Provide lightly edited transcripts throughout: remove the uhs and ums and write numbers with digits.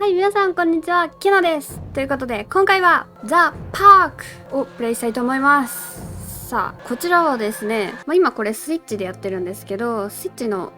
はい、皆さんこんにちは、きなです。ということで、今回はTHEPARKをプレイしたいと思います。さあ、こちらはですね、今これスイッチでやってるんですけど、スイッチの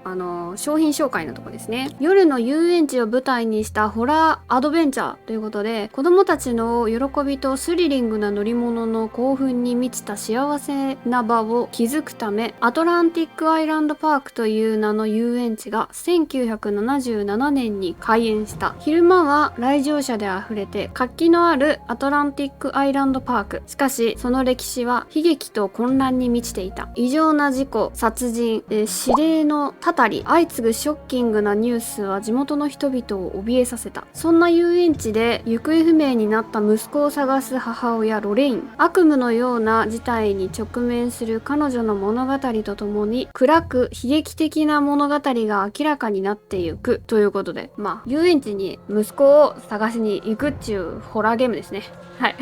商品紹介のとこですね。夜の遊園地を舞台にしたホラーアドベンチャーということで、子供たちの喜びとスリリングな乗り物の興奮に満ちた幸せな場を築くため、アトランティックアイランドパークという名の遊園地が1977年に開園した。昼間は来場者で溢れて活気のあるアトランティックアイランドパーク。しかし、その歴史は悲劇と混乱に満ちていた。異常な事故、殺人、指令のたたり、相次ぐショッキングなニュースは地元の人々を怯えさせた。そんな遊園地で行方不明になった息子を探す母親ロレイン。悪夢のような事態に直面する彼女の物語とともに、暗く悲劇的な物語が明らかになっていくということで、遊園地に息子を探しに行くっていうホラーゲームですね。はい。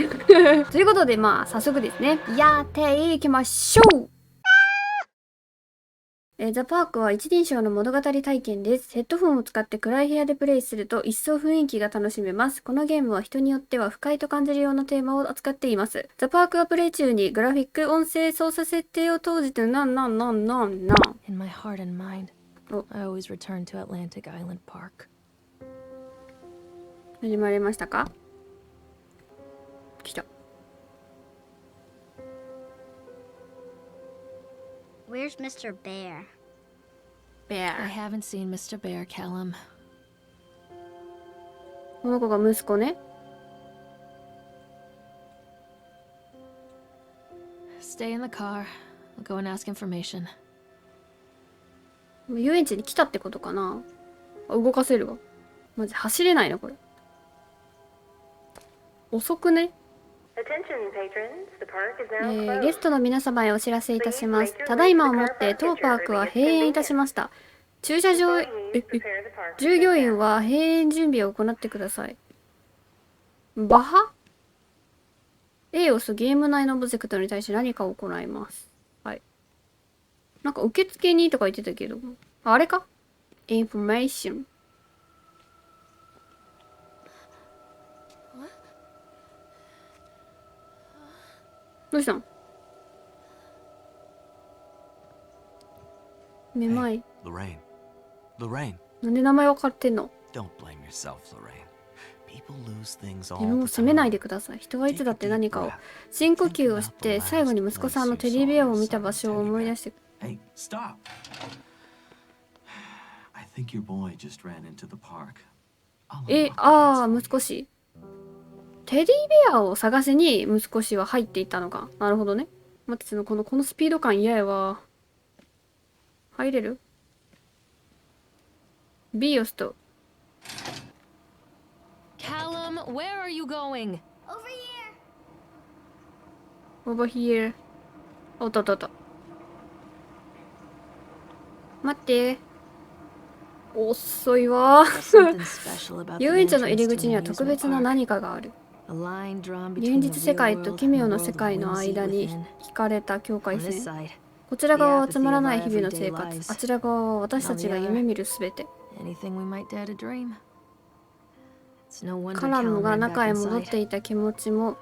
ということで、早速ですね、やっていきましょう。ザ・パークは一人称の物語体験です。ヘッドフォンを使って暗い部屋でプレイすると一層雰囲気が楽しめます。このゲームは人によっては不快と感じるようなテーマを扱っています。ザ・パークはプレイ中にグラフィック音声操作設定を投じてIn my heart and mind, I always return to Atlantic Island Park. 始まりましたか？来た。Where's Mr. Bear? Bear. I haven't seen Mr. Bear, Callum. この子が息子ね。Stay in the car. I'll go and ask information. 遊園地に来たってことかな。動かせるわ。マジ走れないなこれ。遅くね。ゲストの皆様へお知らせいたします。ただいまをもって当パークは閉園いたしました。駐車場従業員は閉園準備を行ってください。バハ A を押すゲーム内のオブジェクトに対して何かを行います。はい。なんか受付にとか言ってたけど、あれか？インフォメーション。どうしたん？めまい。なんで名前分かってんの？自分を責めないでください。人はいつだって何かを。深呼吸をして最後に息子さんのテディベアを見た場所を思い出して。息子氏。テディベアを探しに息子氏は入っていったのか。なるほどね。待って、このスピード感嫌やわ。入れる？ B を押すと。Callum, where are you going? Over here. おっとっとっと。待って。遅いわ。遊園地の入り口には特別な何かがある。現実世界と奇妙な世界の間に引かれた境界線。こちら側はつまらない日々の生活。あちら側は私たちが夢見るすべて。カラムが中へ戻っていた気持ちも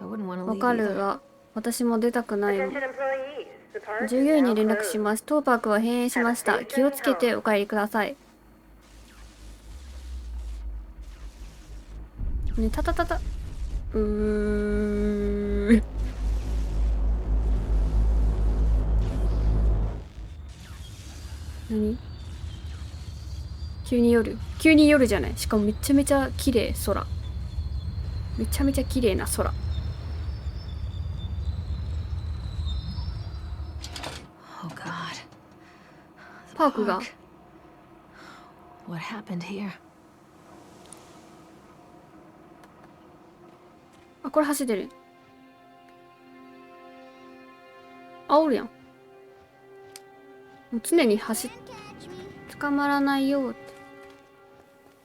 わかるが、私も出たくないもん。従業員に連絡します。当パークは閉園しました。気をつけてお帰りください。ね、たたたた。何？急に夜じゃない。しかもめちゃめちゃ綺麗空。めちゃめちゃ綺麗な空。パークが。What happened here? あ、これ走ってる。あ、おるやん。もう常に捕まらないよって。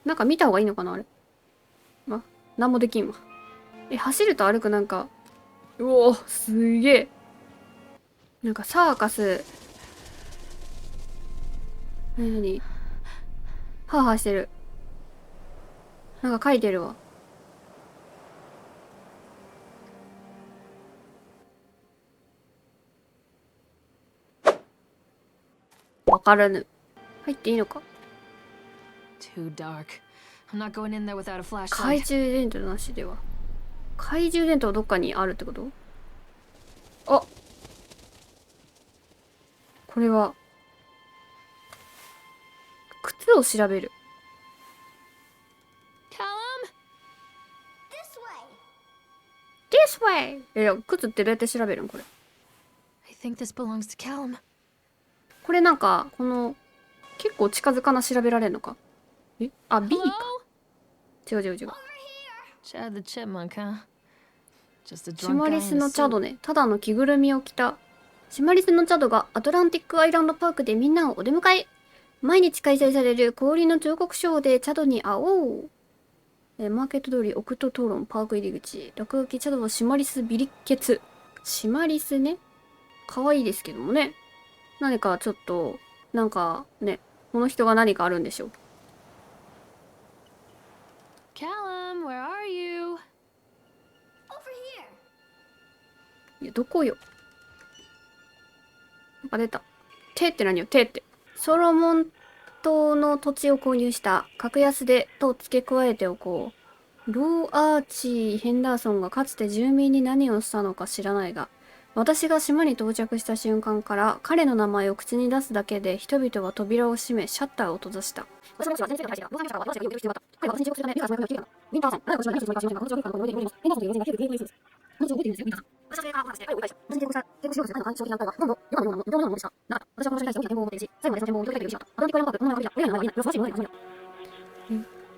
なんか見た方がいいのかなあれ。なんもできんわ。走ると歩くなんか、うおー、すげえ。なんかサーカス。何ハーハーしてる。なんか書いてるわ。わからぬ。入っていいのか。 Too dark. I'm not going in there without a 懐 flashlight. 中電灯なしでは。懐中電灯どっかにあるってこと？あ、これは靴を調べる。 Callum? This way. This way! いや、靴ってどうやって調べるんこれ。 I think this belongs to Callum. これなんか、この、結構近づかな調べられるのか。あ、B か。 Hello? 違う違う違う。 Chad the Chipmunk, huh? Just a シ drunk マ guy リ in ス a のチャド suit. ね。ただの着ぐるみを着た。シマリスのチャドがアトランティックアイランドパークでみんなをお出迎え。毎日開催される氷の彫刻ショーでチャドに会おう。マーケット通り、オクト討論、パーク入り口。落書き、チャドはシマリスビリッケツ。シマリスね。可愛いですけどもね。何かちょっと、なんかね、この人が何かあるんでしょう。Callum, where are you? Over here. いや、どこよ。なんか出た。手って何よ、手って。ソロモン島の土地を購入した。格安でと付け加えておこう。ローアーチー・ヘンダーソンがかつて住民に何をしたのか知らないが、私が島に到着した瞬間から彼の名前を口に出すだけで人々は扉を閉めシャッターを閉ざした。わ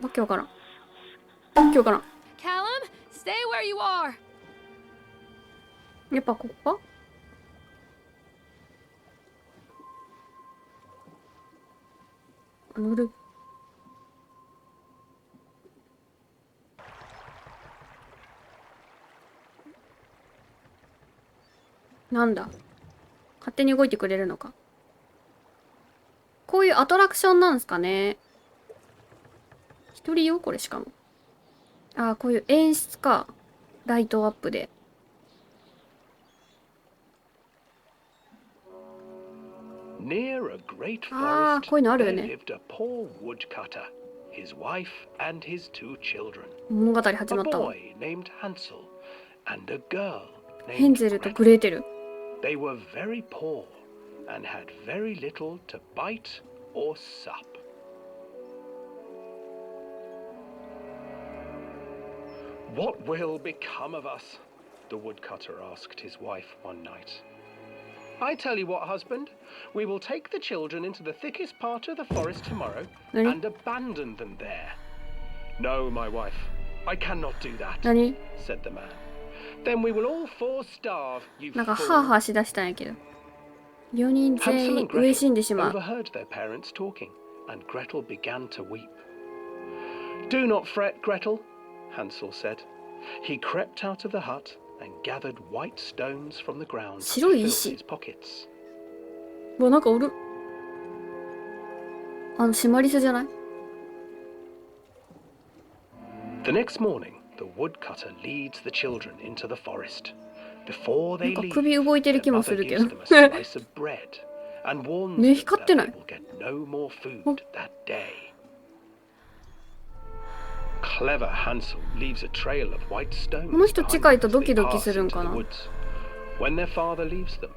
けわからん。わけわからん。 Callum, stay where you are. やっぱここか。乗る。なんだ。勝手に動いてくれるのか。こういうアトラクションなんですかね。一人用これしかも。ああ、こういう演出か。ライトアップで。Near a great ああ、 forest, こういうのあるよ there ね。 lived a poor woodcutter, his wife and his 2 children. 物語始 A まったわ。 boy named Hansel and a girl ヘン named ゼルと Gretel. グレーテル。 They were very poor and had very little to bite or sup. What will become of us? The woodcutter asked his wife one night. I tell you what, husband, we will take the children into the thickest part of the forest tomorrow Really? and abandon them there. No, my wife, I cannot do that, 何 said the man. Then we will all 4 starve, you なんか fool. ハーハーしだしたんやけど。4人 Hansel 全員 and 飢え死んで Gretel しまう。 overheard their parents talking, and Gretel began to weep. Do not fret, Gretel, Hansel said. He crept out of the hut and gathered white stones from the ground to 白い fill 石。 his pockets. うわ、なんかおる。シマリスじゃない？ The next morning, the woodcutter leads the children into the forest. Before they なんか leave, 首動いてる their 気もす mother るけ gives ど。 them a slice of bread and warns 目 them 光っ that てな they い。 will get no more food お that day. Clever Hansel leaves a trail of white stones この人 behind 近い them と as ド they キドキ pass するん into か the な。 woods. When their father leaves them,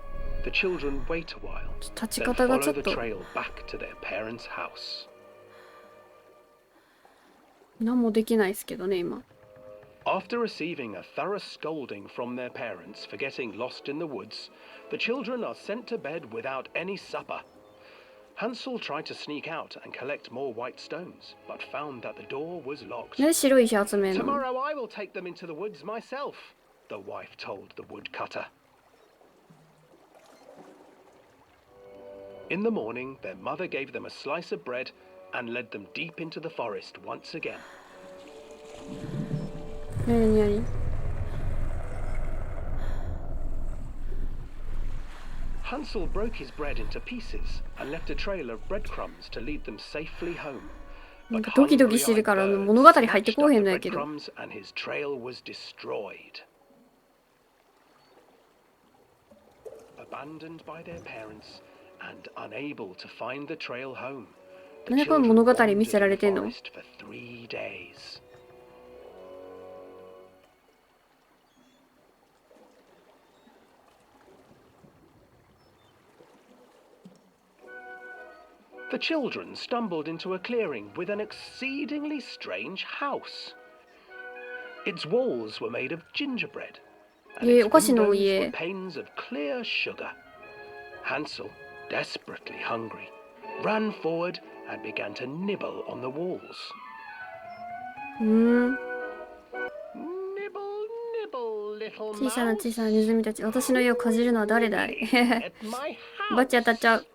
the children wait a while, 立ち then 方が follow ちょっ the と trail back to their parents' house. 何もできないですけどね、今。 After receiving a thorough scolding from their parents for getting lost in the woods, the children are sent to bed without any supper. Hansel tried to sneak out and collect more white stones, but found that the door was locked. なんで白い石集めんの？ Tomorrow I will take them into the woods myself, the wife told the woodcutter. In the morning, their mother gave them a slice of bread and led them deep into the forest once again. なになに？ Hansel broke his bread into pieces and left a trail of breadcrumbs to lead them safely home. なん But かドキドキ hungry してる eyed から birds 物語入って snatched こ up うへ the んのやけど。 breadcrumbs and his trail was destroyed. Abandoned by their parents and unable to find the trail home, な the んでこの children 物語 wandered 見 in せられ the てんの？ forest for 3 days. The children stumbled into a clearing with an exceedingly strange house. Its walls were made of gingerbread, and its お菓子の windows 家。 were panes of clear sugar. Hansel, desperately hungry, ran forward and began to nibble on the walls. Nibble, nibble, little 小さな mouse. 小さなネズミたち、私の家をかじるのは誰だい？ At my バチ当たっちゃう。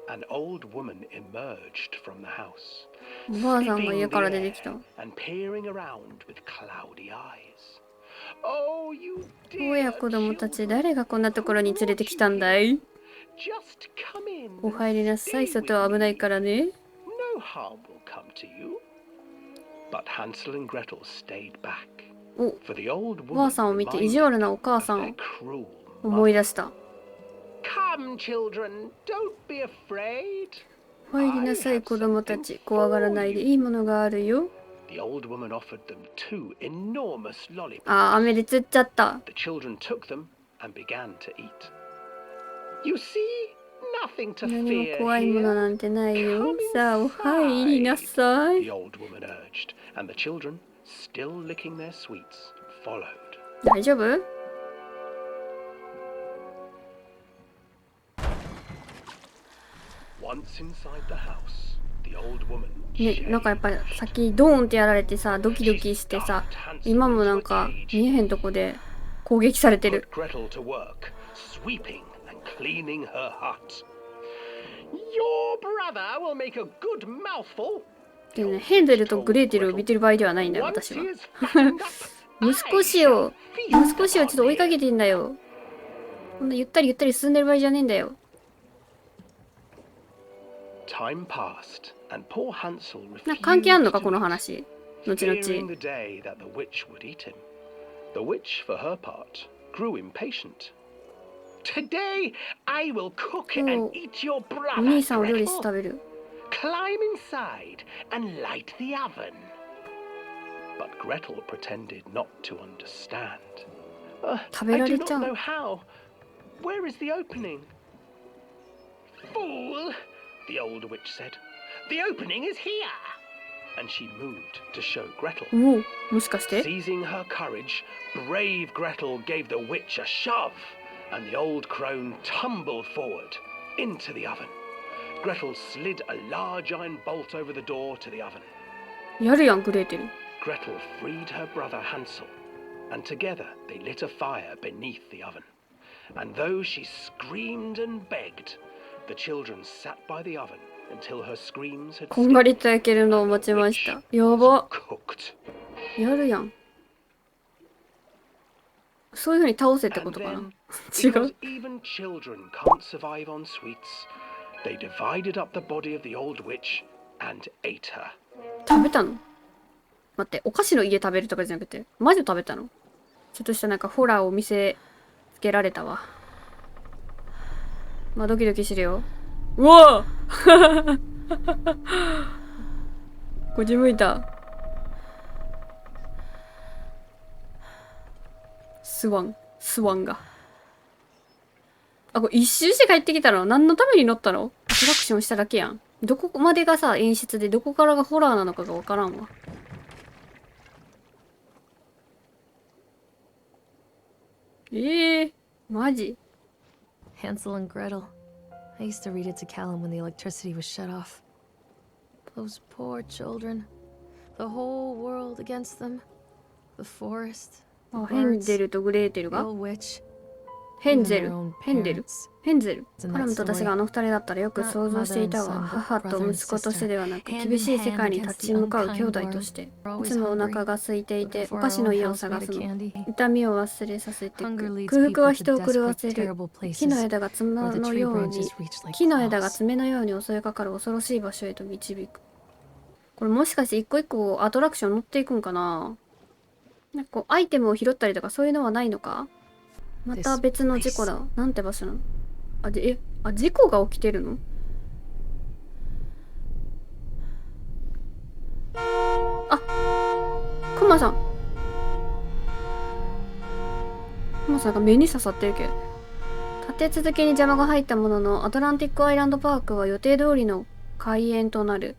An old woman emerged from the house, おばあさんが sniffing 家 the から出て air きた。 and peering around with cloudy eyes. Oh, you おや dear 子供たち、 children, 誰がこんなところに連れてきたんだい？ just come in お and 入りなさい、 stay 外は with 危ない me. からね。 No harm will come to you. But Hansel and Gretel stayed back, お、 for the old おばあ woman さんを見て reminded 意地悪なお母 of さん their を cruel 思い mother. 出した。 Come, children, don't be afraid. お入りなさい、子供たち。怖がらないで、いいものがあるよ。 The old woman offered them 2 enormous lollipops. あー、飴で釣っちゃった。 The children took them and began to eat. You see, nothing to 何も fear 怖いもの here. なんてないよ Come。さあ、お入りなさ The い。 old woman urged, and the children, still licking their sweets, followed. 大丈夫？ Once inside the house, the old woman ね、なんかやっぱりさっきドーンってやられてさ、ドキドキしてさ、今もなんか見えへんとこで攻撃されて put る。 Gretel to work, sweeping and cleaning her hut. Your brother will make a good mouthful. でね、ヘンゼルとグレーテルを見てる場合ではないんだよ、 Once 私 he は。 is fattened up, 息子 I 氏を shall 息子氏を feast ちょっと追いか on け him. てんだよ。こんなゆったりゆったり進んでる場合じゃねえんだよ。 Time passed, and poor Hansel なんか関係あんの refused か to この eat, 話。後 fearing 々。 the day that the witch would eat him. The witch, for her part, grew impatient. Today I will cook and Oh. eat your お brother, 兄さんお料理して Gretel. 食べる。 Climb inside and light the oven. But Gretel pretended not to understand. I do 食べられ not ちゃう。 know how. Where is the opening? Fool, the old witch said. The opening is here. And she moved to show Gretel. おお、もしかして？ Seizing her courage, brave Gretel gave the witch a shove, and the old crone tumbled forward into the oven. Gretel slid a large iron bolt over the door to the oven. やるやん、グレーテル。 Gretel freed her brother Hansel, and together they lit a fire beneath the oven. And though she screamed and begged, the children sat by the oven until her screams had こんがりと焼けるのを待ちました。やば。 cooked. やるやん。そういう風に倒せってこ And とかな。 then, 違 because う。 even children can't survive on sweets, they divided up the body of the old witch and ate her. 食べたの？待って、お菓子の家食べるとかじゃなくて、マジで食べたの？ちょっとしたなんかホラーを見せつけられたわ。まあドキドキしてるよ。うわぁこっち向いた。スワンが。あ、これ一周して帰ってきたの？何のために乗ったの？アトラクションしただけやん。どこまでがさ、演出でどこからがホラーなのかがわからんわ。マジ？ Hansel and Gretel. I used to read it to Callum when the electricity was shut off. Those poor children. The whole world against them. The forest. あ、ヘンゼルとグレーテル The が old witch. ヘンゼル even their own ヘンデル parents. ヘンゼル It's in カラ that ムと私があの二人だったらよく想像していたわ。 story. 母と Not mother and 息子としてではなく sister, hand in 厳しい世界に hand 立ち向かう兄弟としていつもお腹が空いていてお菓子の家を探すの。痛みを忘れさせていく。空腹は人を狂わせる。木の枝が爪のように襲いかかる恐ろしい場所へと導く。これもしかして一個一個アトラクション乗っていくんかな。なんかこうアイテムを拾ったりとかそういうのはないのか。また別の事故だ。なんて場所なの。事故が起きてるの。あ、クマさん。クマさんが目に刺さってるけど。立て続けに邪魔が入ったものの、アトランティックアイランドパークは予定通りの開園となる。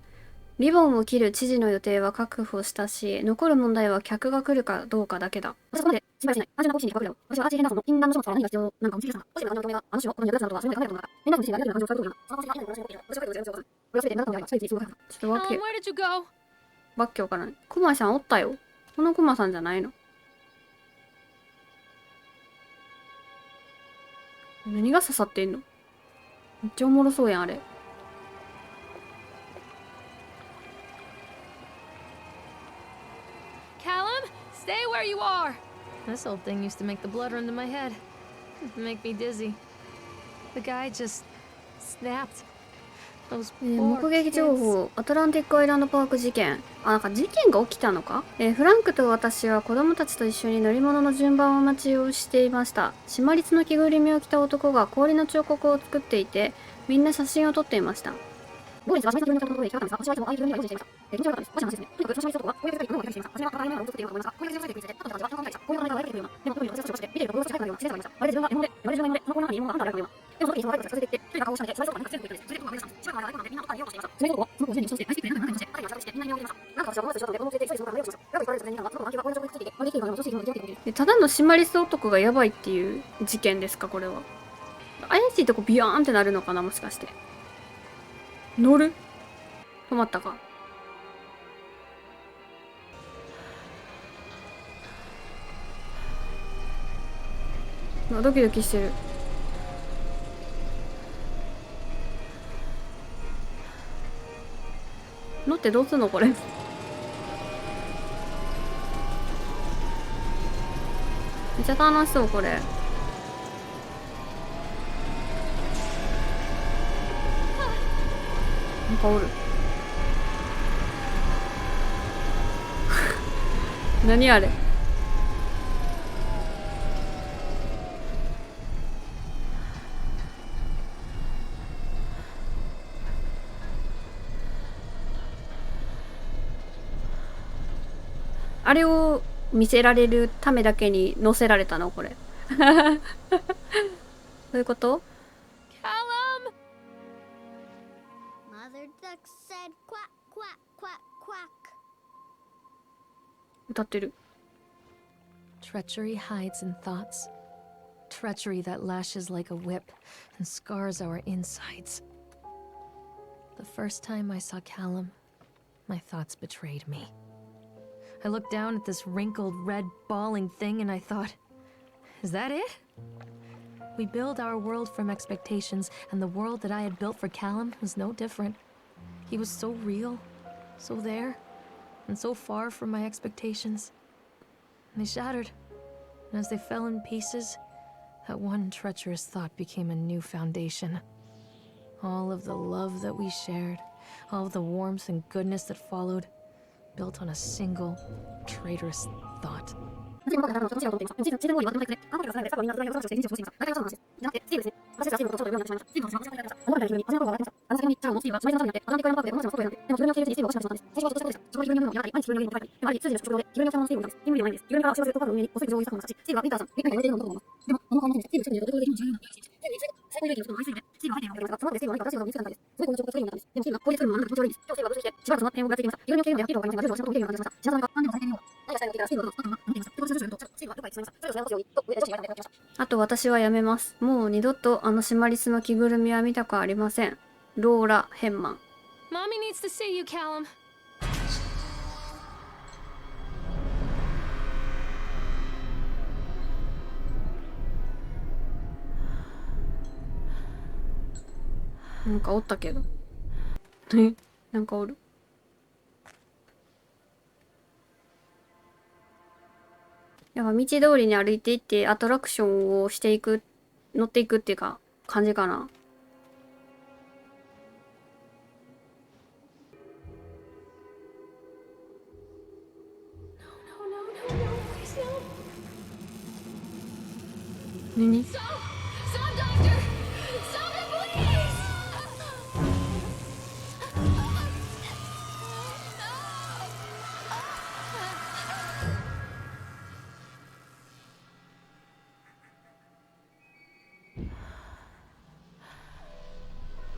リボンを切る知事の予定は確保したし、残る問題は客が来るかどうかだけだ。私はここまで心配しない。安全な好奇心にかかるよ。私はアーチー・ヘンダーソンの禁断の書物から何が必要なのかを見つけ出した。ポジティブな感情があの種のこの役立つなどはそのように考えたことだ。ヘンダーソン自身がネガティブな感情を使うことが、そのポジティブな感情を持っている。私はこれを全然わからない。これは全て何だったのであれば、一つ一応分かる。ちょっとわけ、 Callum, where did you go? わけわからない。クマさんおったよ。このクマさんじゃないの。何が刺さってんの。めっちゃおもろそうやん、あれ。Callum, stay where you are. This old thing used to make the blood run to my head. Make me dizzy. The guy just snapped. Those 目 poor 撃情 kids. 報、アトランティックアイランドパーク事件。なんか事件が起きたのか。フランクと私は子供たちと一緒に乗り物の順番を待ちをしていました。シマリスの着ぐるみを着た男が氷の彫刻を作っていて、みんな写真を撮っていました。後日はシマリスの着ぐるみを着たところで引っかかったんですが、私はいつもああいう着ぐるみを用意していました。気持ち悪かったです。もし話ですね。とにかくシマリス男はこういう世界に物を書いていました。私は互いのものを作っているのか思いますが、こういう世界について、あと私は考えた。こういう考えが悪いというような。でも、特に私は少しで、見ていると私は書いたような自然さがありました。まるで自分が獲物で、まるで自分が獲物で、その子の中に獲物があんたらかのような。でもその時にその悪いことが近づいていって、一人が顔をしなめて、シマリス男がなんか強く言ってです。それで男が追い出したんです。しばらくの間、悪いことなんでみんな他に見ようとしていました。シマリス男はその子を常に一緒して、大好きで中に何回もして、辺りを探して、みんなに見を入れました。なんか私は友達と一緒だったので、子供を連れて一人でその子から迷おうとしました。ラブと言われる人には、その子の眼球が氷の彫刻についていて、まるで生きているかのような恐ろしい気持ちを抱いているという。ただのシマリス男がやばいっていう事件ですか、これは。怪しいとこビヨーンってなるのかな、もしかして。乗る？止まったか。ドキドキしてる。乗ってどうすんのこれ。めっちゃ楽しそうこれ。なんかおる。何あれ。あれを見せられるためだけに載せられたのこれ。どういうこと？ Callum! Mother duck said quack, quack, quack, quack. 歌ってる。 Treachery hides in thoughts. Treachery that lashes like a whip and scars our insides. The first time I saw Callum, my thoughts betrayed me. I looked down at this wrinkled, red, bawling thing and I thought, is that it? We build our world from expectations, and the world that I had built for Callum was no different. He was so real, so there, and so far from my expectations. And they shattered, and as they fell in pieces, that one treacherous thought became a new foundation. All of the love that we shared, all of the warmth and goodness that followed, built on a single, traitorous thought. あと私はやめます。もう二度とあのシマリスの着ぐるみは見たくありません。ローラ・ヘンマン。 Mommy needs to see you, Callum. なんかおったけど。なんかおる。やっぱ道通りに歩いていってアトラクションをしていく、乗っていくっていうか感じかな。何？ Stop! Stop, doctor! Stop it, please!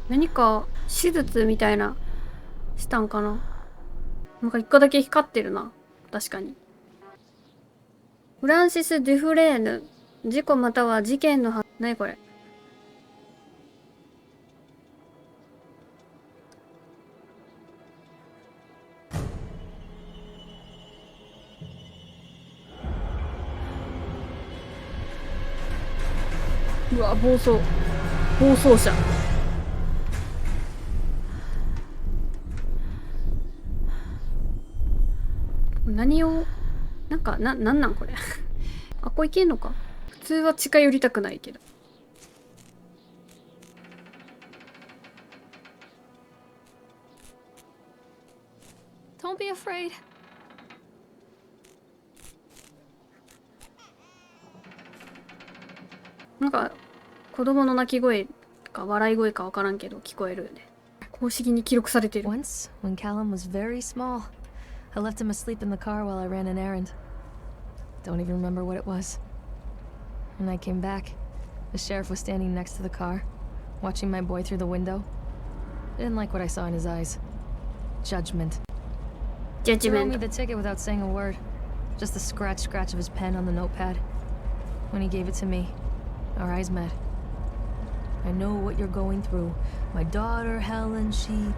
何か手術みたいなしたんかな。なんか一個だけ光ってるな。確かに。フランシス・デュフレーヌ。事故または事件の何これ。うわ、暴走車。何をなんなんこれ。あ、これいけんのか。普通は近寄りたくないけど。Don't be afraid. なんか子供の泣き声か笑い声かわからんけど聞こえるよね。公式に記録されてる。 Once, when Callum was very small, I left him asleep in the car while I ran an errand. Don't even remember what it was. When I came back, the sheriff was standing next to the car, watching my boy through the window. I didn't like what I saw in his eyes. Judgment. He wrote me the ticket without saying a word. Just the scratch of his pen on the notepad. When he gave it to me, our eyes met. I know what you're going through. My daughter, Helen, she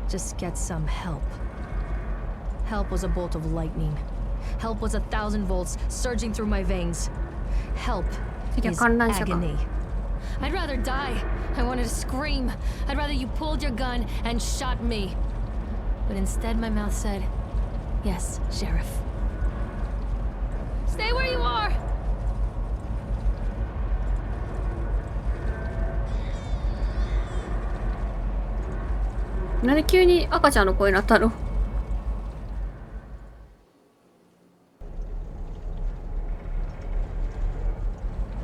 just gets some help. Help was a bolt of lightning. Help was 1,000 volts surging through my veins. Help is agony. I'd rather die. I wanted to scream. I'd rather you pulled your gun and shot me. But instead my mouth said, yes, Sheriff. Stay where you are! なんで急に赤ちゃんの声になったの？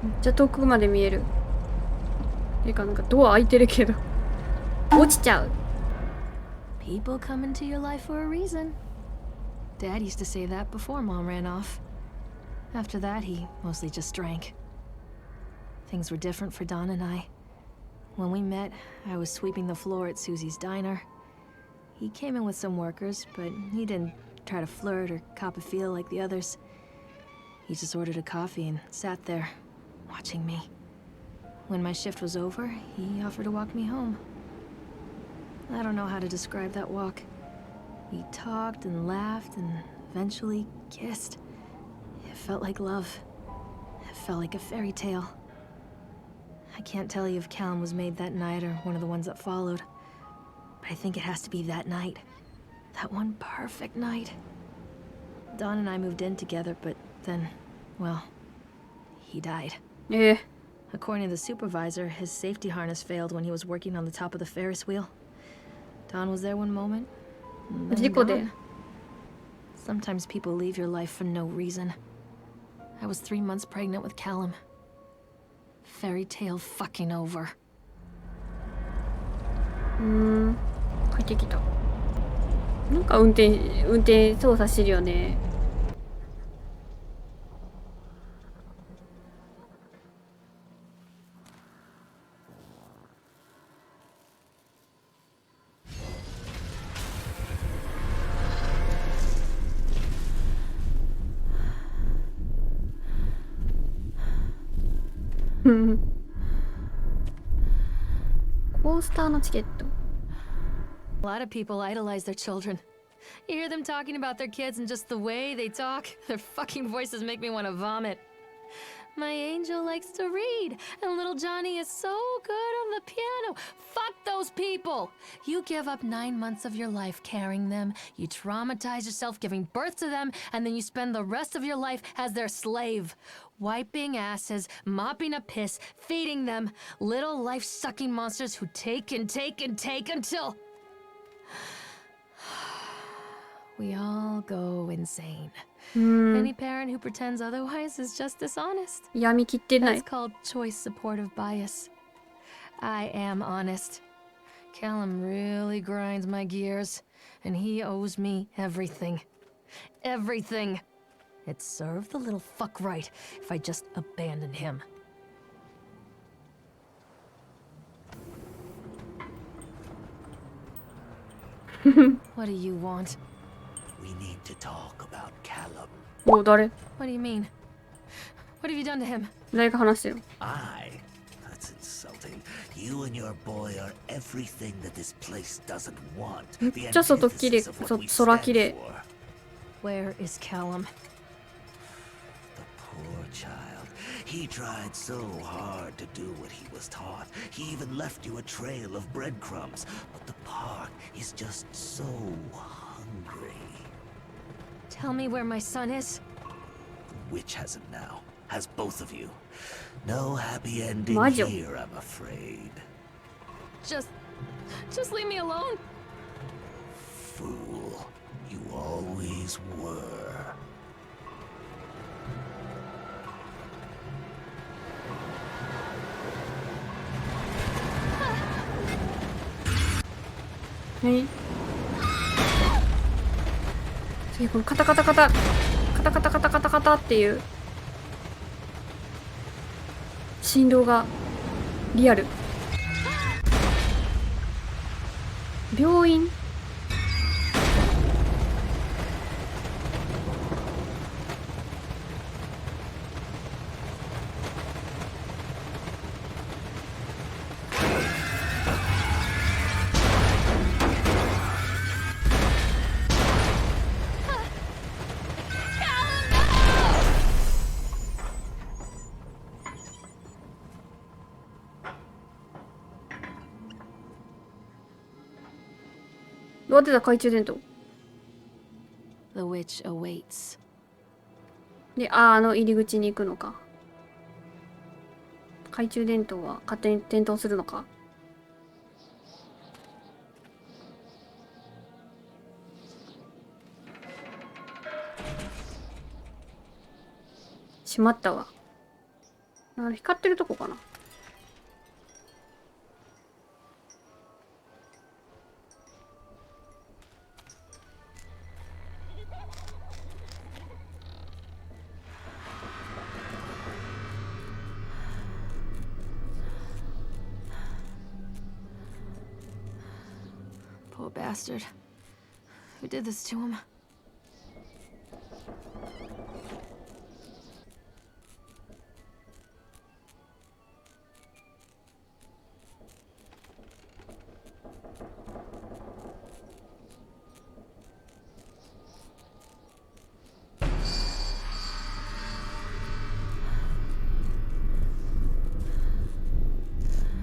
めっちゃ遠くまで見える。てかなんかドア開いてるけど落ちちゃう。 People come into your life for a reason. Dad used to say that before Mom ran off. After that, he mostly just drank. Things were different for Don and I. When we met, I was sweeping the floor at Susie's diner. He came in with some workers, but he didn't try to flirt or cop a feel like the others. He just ordered a coffee and sat there, watching me. When my shift was over, he offered to walk me home. I don't know how to describe that walk. We talked and laughed and eventually kissed. It felt like love. It felt like a fairy tale. I can't tell you if Callum was made that night or one of the ones that followed. But I think it has to be that night. That one perfect night. Dawn and I moved in together, but then, well, he died. Yeah. According to the supervisor, his safety harness failed when he was working on the top of the Ferris wheel. Dawn was there one moment, and then gone. Sometimes people leave your life for no reason. I was 3 months pregnant with Callum. Fairy tale fucking over. 帰ってきた。なんか運転操作してるよね。コースターのチケット。 A lot of people idolize their children. You hear them talking about their kids and just the way they talk, their fucking voices make me want to vomit. My angel likes to read, and little Johnny is so good on the piano. Fuck those people! You give up 9 months of your life carrying them, you traumatize yourself giving birth to them, and then you spend the rest of your life as their slave. Wiping asses, mopping a piss, feeding them. Little life-sucking monsters who take and take and take until... we all go insane. Any parent who pretends otherwise is just dishonest. 闇切ってな That's い。 called choice supportive bias. I am honest. Callum really grinds my gears, and he owes me everything. Everything. It'd serve the little fuck right if I just abandoned him. What do you want? We need to talk about Callum. もう誰？ What do you mean? What have you done to him? 誰が話してる？ I? That's insulting. You and your boy are everything that this place doesn't want. The ちょっと外綺麗、 antithesis of what we 空 stand 綺麗。 for. Where is Callum? The poor child. He tried so hard to do what he was taught. He even left you a trail of breadcrumbs. But the park is just so hungry. Tell me where my son is. Which has him now? Has both of you. No happy ending Majo. here, I'm afraid. Just leave me alone. Fool. You always were.何？次このカタカタカタカタカタカタカタカタっていう振動がリアル。病院？どうやってた？懐中電灯 The witch awaits. で、あの入り口に行くのか。懐中電灯は勝手に点灯するのか。閉まったわ。光ってるとこかな。Poor bastard. Who did this to him?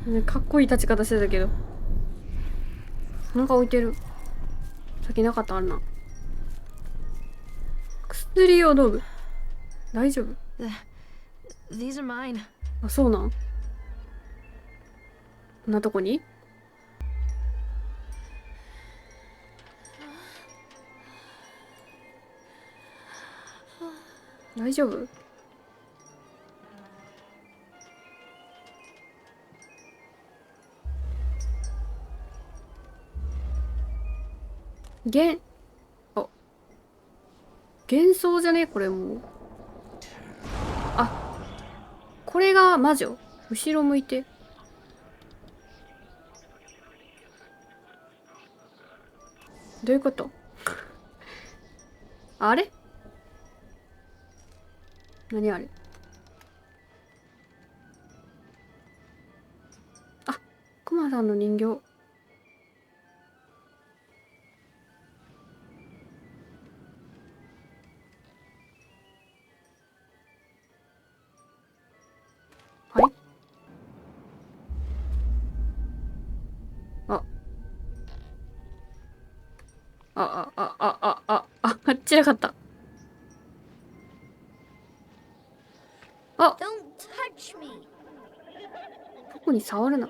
ね、かっこいい立ち方してたけど。なんか置いてる。さっきなかったあんな。薬用道具。大丈夫？ These are mine. あ、そうなん？こんなとこに？大丈夫？あ、幻想じゃねこれもう。あ、これが魔女？後ろ向いて。どういうこと？あれ？何あれ？あ、クマさんの人形。はい。あっちらかった。あ、 Don't touch me. ここに触るな。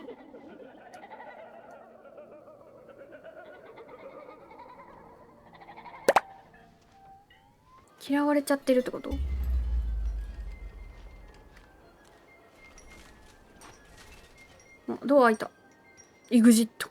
嫌われちゃってるってこと？あ、ドア開いた。エグジット。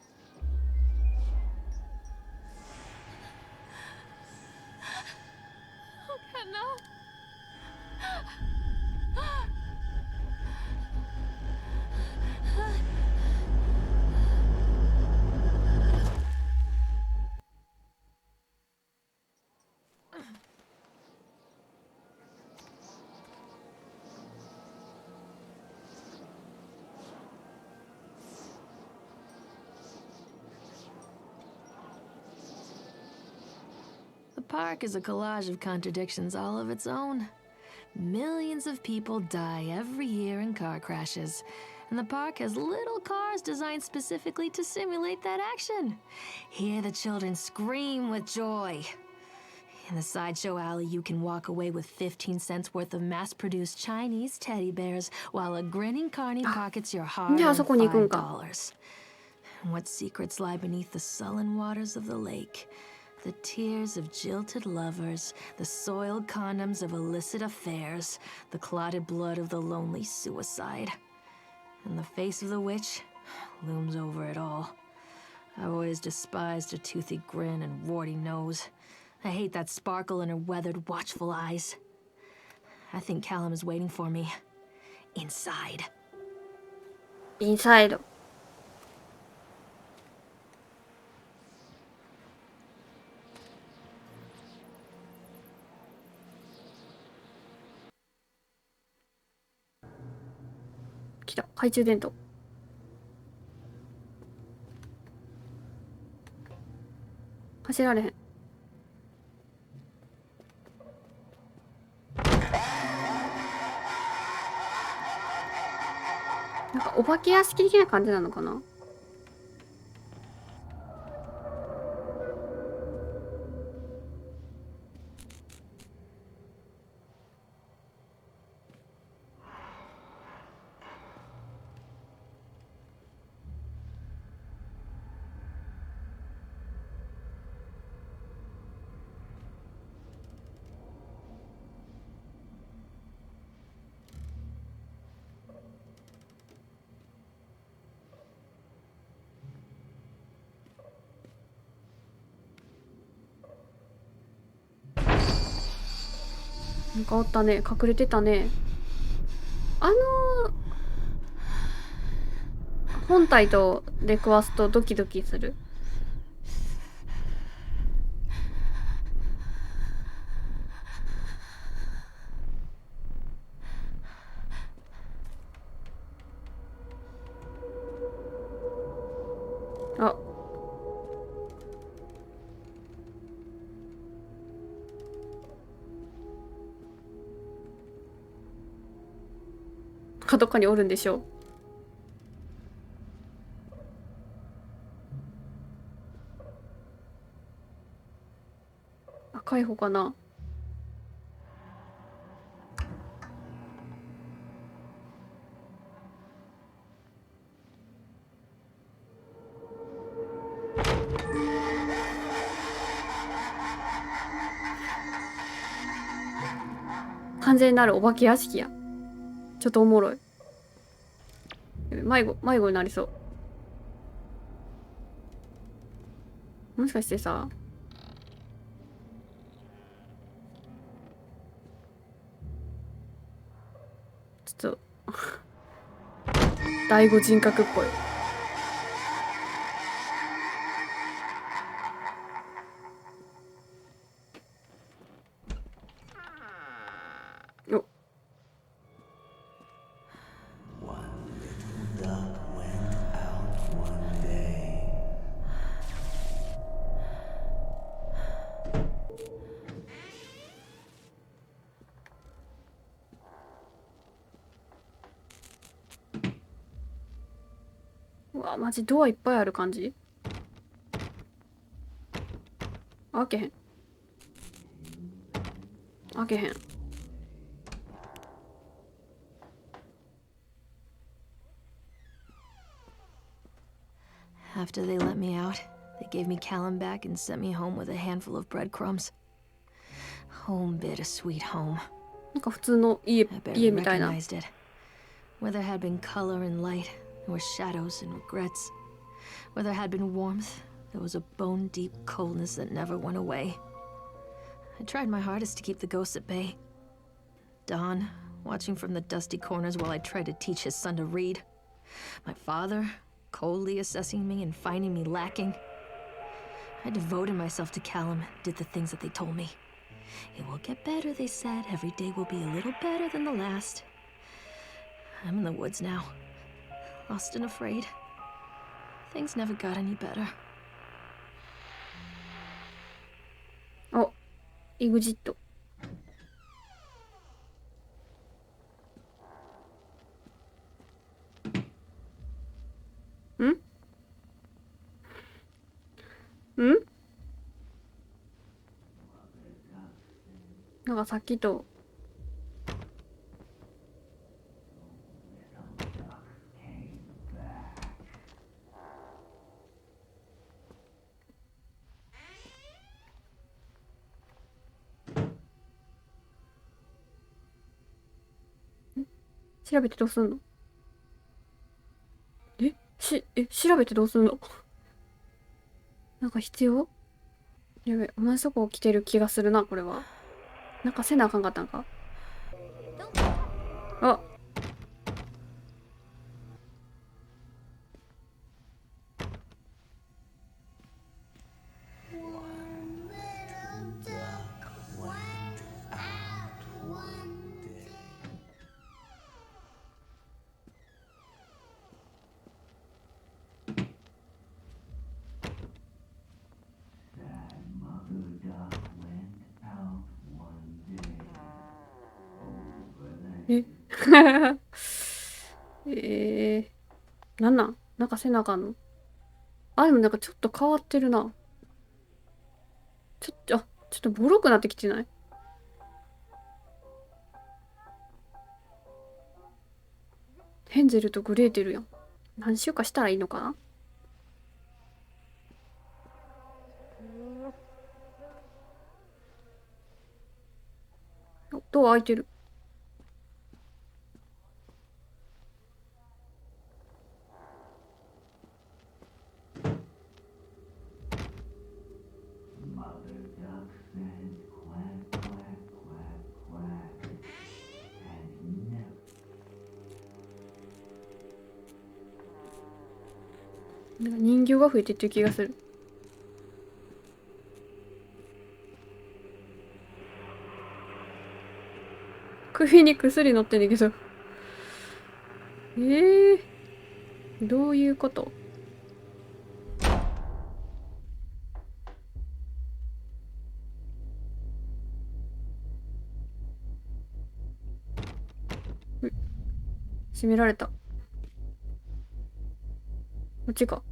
The park is a collage of contradictions all of its own. Millions of people die every year in car crashes, and the park has little cars designed specifically to simulate that action. Hear the children scream with joy. In the sideshow alley, you can walk away with 15 cents worth of mass-produced Chinese teddy bears, while a grinning carny pockets your hard-earned $5. And what secrets lie beneath the sullen waters of the lake? The tears of jilted lovers, the soiled condoms of illicit affairs, the clotted blood of the lonely suicide. And the face of the witch looms over it all. I've always despised her toothy grin and warty nose. I hate that sparkle in her weathered, watchful eyes. I think Callum is waiting for me. Inside. Inside. 来た、懐中電灯。走られへん。なんかお化け屋敷的な感じなのかな。なんかおったね、隠れてたね。本体と出くわすとドキドキする。あ、どっかにおるんでしょう。赤い方かな。完全なるお化け屋敷や。ちょっとおもろい。迷子になりそう。もしかしてさ、ちょっと第五人格っぽい。お、うわ、マジドアいっぱいある感じ。開けへん。開けへん。After they let me out, they gave me Callum back and sent me home with a handful of breadcrumbs. Home bittersweet home. なんか普通の家 I barely みたいな。 recognized it. Where there had been color and light, there were shadows and regrets. Where there had been warmth, there was a bone-deep coldness that never went away. I tried my hardest to keep the ghosts at bay. Don, watching from the dusty corners while I tried to teach his son to read. My father, coldly assessing me and finding me lacking. I devoted myself to Callum, did the things that they told me. It will get better, they said. Every day will be a little better than the last. I'm in the woods now, lost and afraid. Things never got any better. お、エグジット。ん？なんかさっきと。調べてどうすんの？調べてどうすんの？なんか必要？やべ、同じとこ来てる気がするな、これは。なんかせなあかんかったんか？あ、なんかせなあかんの？あ、でもなんかちょっと変わってるな。ちょっとボロくなってきてない？ヘンゼルとグレーテルやん。何しようかしたらいいのかな？ドア開いてる。なんか人形が増えてってる気がする。首に薬乗ってんだけど。どういうこと？閉められた。こっちか。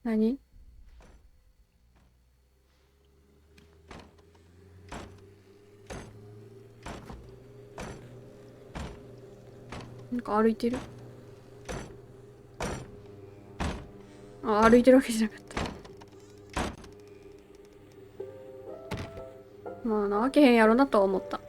何？なんか歩いてる。あ、歩いてるわけじゃなかった。まあなわけへんやろなとは思った。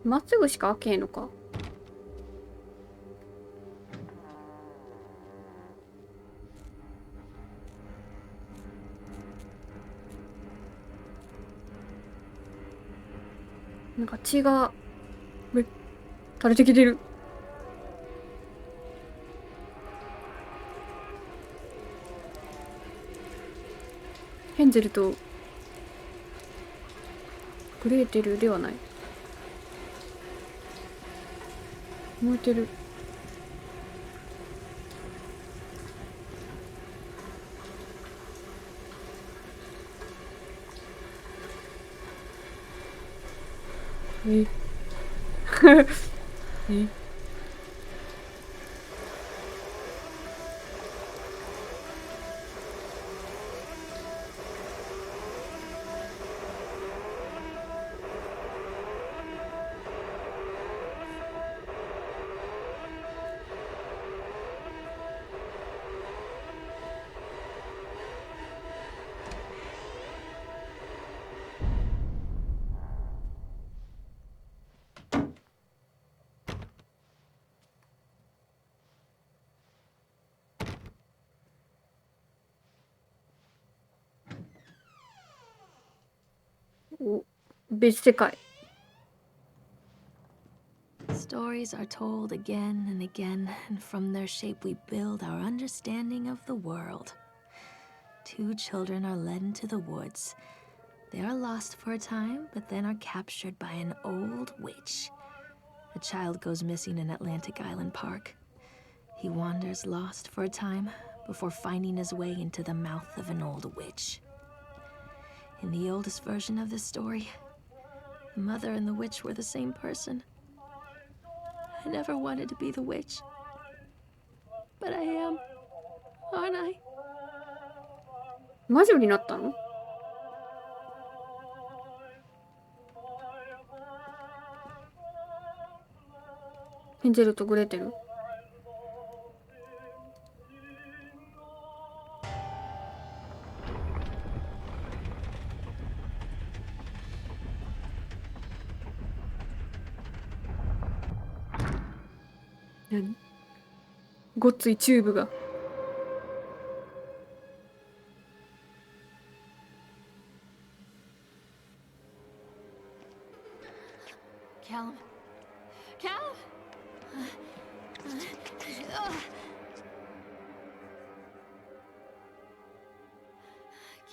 まっすぐしか開けへんのか。なんか血が垂れてきてる。ヘンゼルとグレーテルではない。燃えてる。ええ、お、別世界。Stories are told again and again, and from their shape we build our understanding of the world. Two children are led into the woods. They are lost for a time, but then are captured by an old witch. The child goes missing in Atlantic Island Park. He wanders lost for a time before finding his way into the mouth of an old witch. In the oldest version of this story, the mother and the witch were the same person. I never wanted to be the witch, but I am, aren't I? 魔女になったの？ヘンゼルとグレーテル。何？ごっついチューブが。Callum. Callum!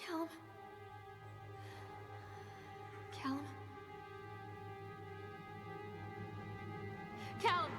Callum. Callum. Callum.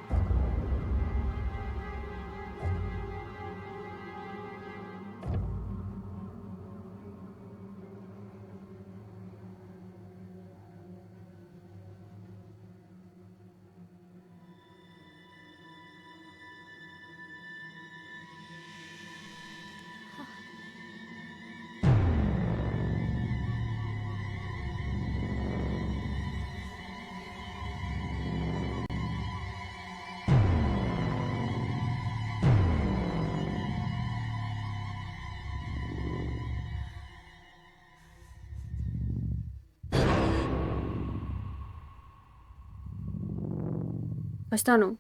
明日の。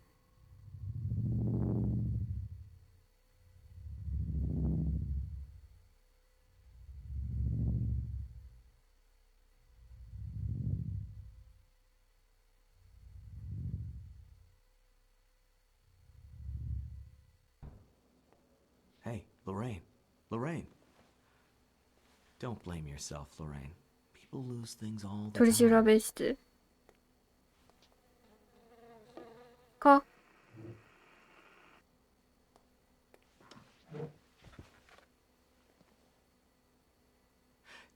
Hey, Lorraine. Lorraine. Don't blame yourself, Lorraine. People lose things all the 取り調 time. べ室。か。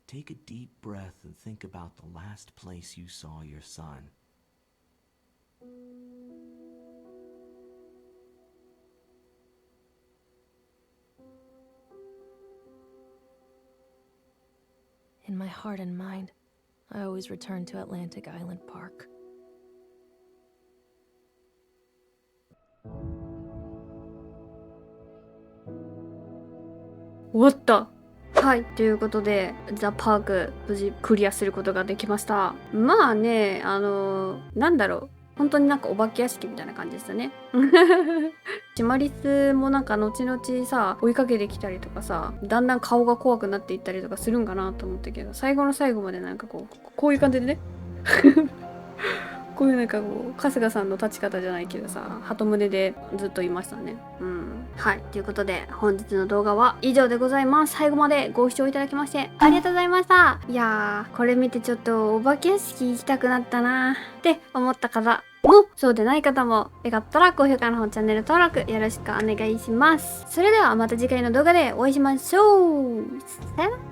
Take a deep breath and think about the last place you saw your son. In my heart and mind, I always return to Atlantic Island Park. 終わった。はい、ということで、ザ・パーク、無事クリアすることができました。まあね、なんだろう。本当になんかお化け屋敷みたいな感じでしたね。シマリスもなんか後々さ、追いかけてきたりとかさ、だんだん顔が怖くなっていったりとかするんかなと思ったけど、最後の最後までなんかこういう感じでね。こういうなんか春日さんの立ち方じゃないけどさ、鳩胸でずっといましたね。うん。はい。ということで、本日の動画は以上でございます。最後までご視聴いただきましてありがとうございました。いやー、これ見てちょっとお化け屋敷行きたくなったなーって思った方、もそうでない方もよかったら高評価の方、チャンネル登録よろしくお願いします。それではまた次回の動画でお会いしましょう。さよなら。